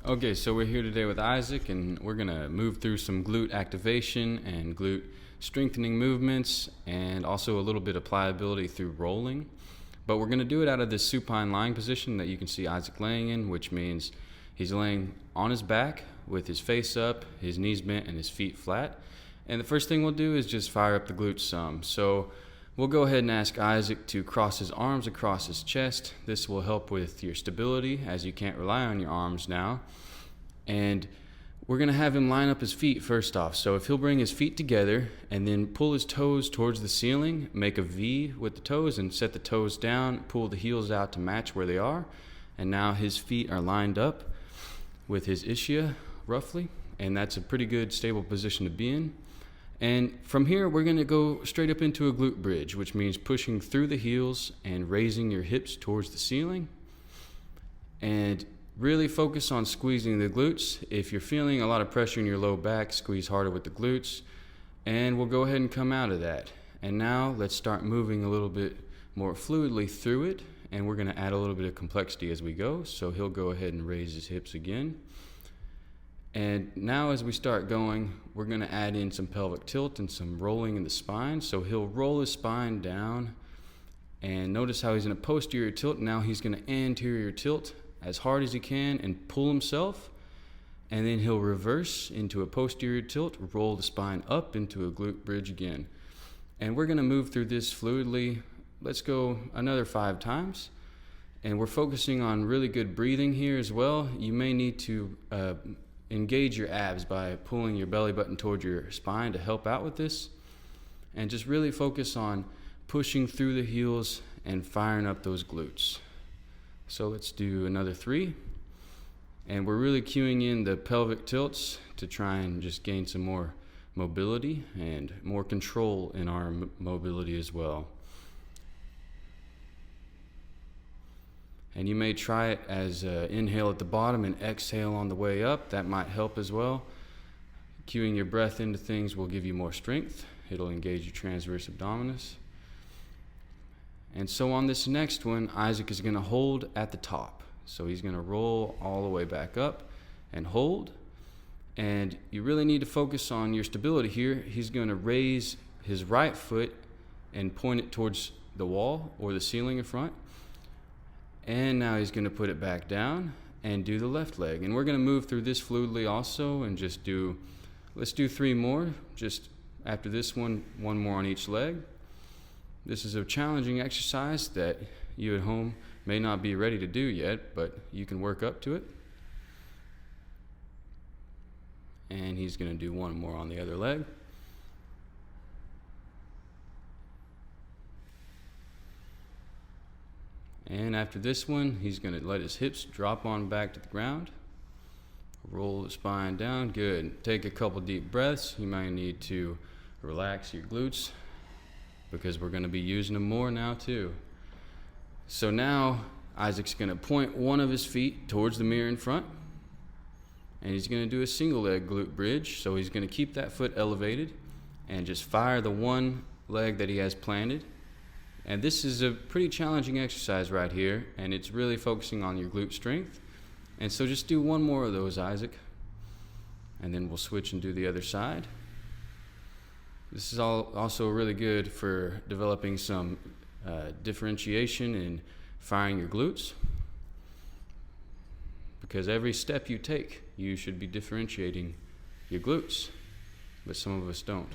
Okay, so we're here today with Isaac, and we're going to move through some glute activation and glute strengthening movements, and also a little bit of pliability through rolling. But we're going to do it out of this supine lying position that you can see Isaac laying in, which means he's laying on his back with his face up, his knees bent, and his feet flat. And the first thing we'll do is just fire up the glutes some. So we'll go ahead and ask Isaac to cross his arms across his chest. This will help with your stability, as you can't rely on your arms now. And we're going to have him line up his feet first off. So if he'll bring his feet together and then pull his toes towards the ceiling, make a V with the toes and set the toes down, pull the heels out to match where they are. And now his feet are lined up with his ischias roughly. And that's a pretty good stable position to be in. And from here, we're going to go straight up into a glute bridge, which means pushing through the heels and raising your hips towards the ceiling. And really focus on squeezing the glutes. If you're feeling a lot of pressure in your low back, squeeze harder with the glutes. And we'll go ahead and come out of that. And now let's start moving a little bit more fluidly through it. And we're going to add a little bit of complexity as we go. So he'll go ahead and raise his hips again. And now as we start going, we're going to add in some pelvic tilt and some rolling in the spine. So he'll roll his spine down, and notice how he's in a posterior tilt. Now he's going to anterior tilt as hard as he can and pull himself. And then he'll reverse into a posterior tilt, roll the spine up into a glute bridge again. And we're going to move through this fluidly. Let's go another 5 times. And we're focusing on really good breathing here as well. You may need to engage your abs by pulling your belly button toward your spine to help out with this, and just really focus on pushing through the heels and firing up those glutes. So let's do another 3, and we're really cueing in the pelvic tilts to try and just gain some more mobility and more control in our mobility as well. And you may try it as inhale at the bottom and exhale on the way up. That might help as well. Cueing your breath into things will give you more strength. It'll engage your transverse abdominis. And so on this next one, Isaac is going to hold at the top. So he's going to roll all the way back up and hold. And you really need to focus on your stability here. He's going to raise his right foot and point it towards the wall or the ceiling in front. And now he's going to put it back down and do the left leg. And we're going to move through this fluidly also and just let's do 3 more. Just after this one more on each leg. This is a challenging exercise that you at home may not be ready to do yet, but you can work up to it. And he's going to do 1 more on the other leg. And after this one, he's going to let his hips drop on back to the ground. Roll the spine down. Good. Take a couple deep breaths. You might need to relax your glutes because we're going to be using them more now too. So now Isaac's going to point one of his feet towards the mirror in front. And he's going to do a single leg glute bridge. So he's going to keep that foot elevated and just fire the one leg that he has planted. And this is a pretty challenging exercise right here, and it's really focusing on your glute strength. And so just do 1 more of those, Isaac, and then we'll switch and do the other side. This is also really good for developing some differentiation in firing your glutes, because every step you take, you should be differentiating your glutes, but some of us don't.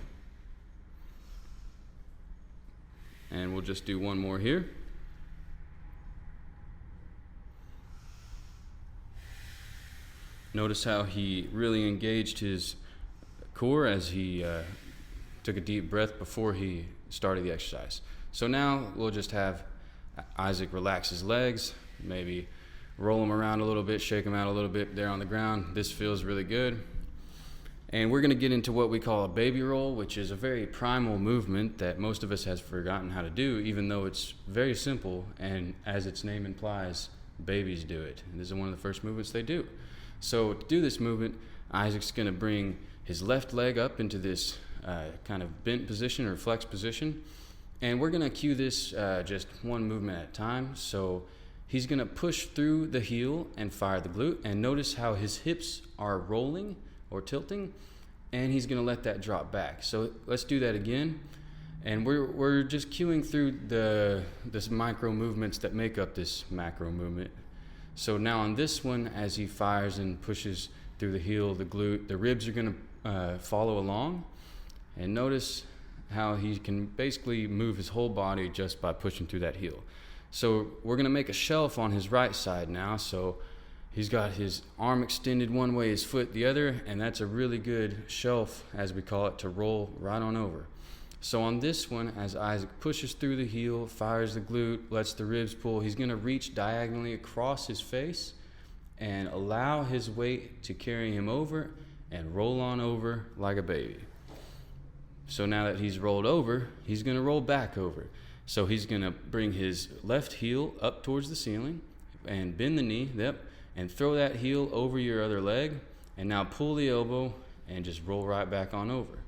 And we'll just do 1 more here. Notice how he really engaged his core as he took a deep breath before he started the exercise. So now we'll just have Isaac relax his legs, maybe roll them around a little bit, shake them out a little bit there on the ground. This feels really good. And we're going to get into what we call a baby roll, which is a very primal movement that most of us has forgotten how to do, even though it's very simple, and as its name implies, babies do it. And this is one of the first movements they do. So to do this movement, Isaac's going to bring his left leg up into this kind of bent position or flex position, and we're going to cue this just 1 movement at a time. So he's gonna push through the heel and fire the glute, and notice how his hips are rolling or tilting, and he's gonna let that drop back. So let's do that again. And we're just cueing through this micro movements that make up this macro movement. So now on this one, as he fires and pushes through the heel, the glute, the ribs are gonna follow along. And notice how he can basically move his whole body just by pushing through that heel. So we're gonna make a shelf on his right side now. So he's got his arm extended one way, his foot the other, and that's a really good shelf, as we call it, to roll right on over. So on this one, as Isaac pushes through the heel, fires the glute, lets the ribs pull, he's gonna reach diagonally across his face and allow his weight to carry him over and roll on over like a baby. So now that he's rolled over, he's gonna roll back over. So he's gonna bring his left heel up towards the ceiling and bend the knee, and throw that heel over your other leg, and now pull the elbow and just roll right back on over.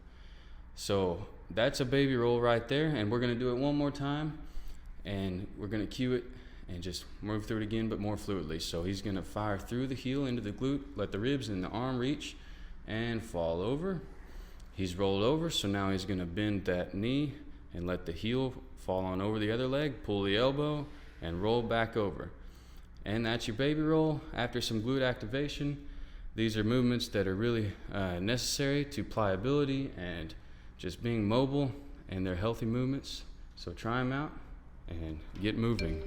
So that's a baby roll right there, and we're gonna do it one more time, and we're gonna cue it and just move through it again, but more fluidly. So he's gonna fire through the heel into the glute, let the ribs and the arm reach, and fall over. He's rolled over, so now he's gonna bend that knee and let the heel fall on over the other leg, pull the elbow, and roll back over. And that's your baby roll after some glute activation. These are movements that are really necessary to pliability and just being mobile, and they're healthy movements. So try them out and get moving.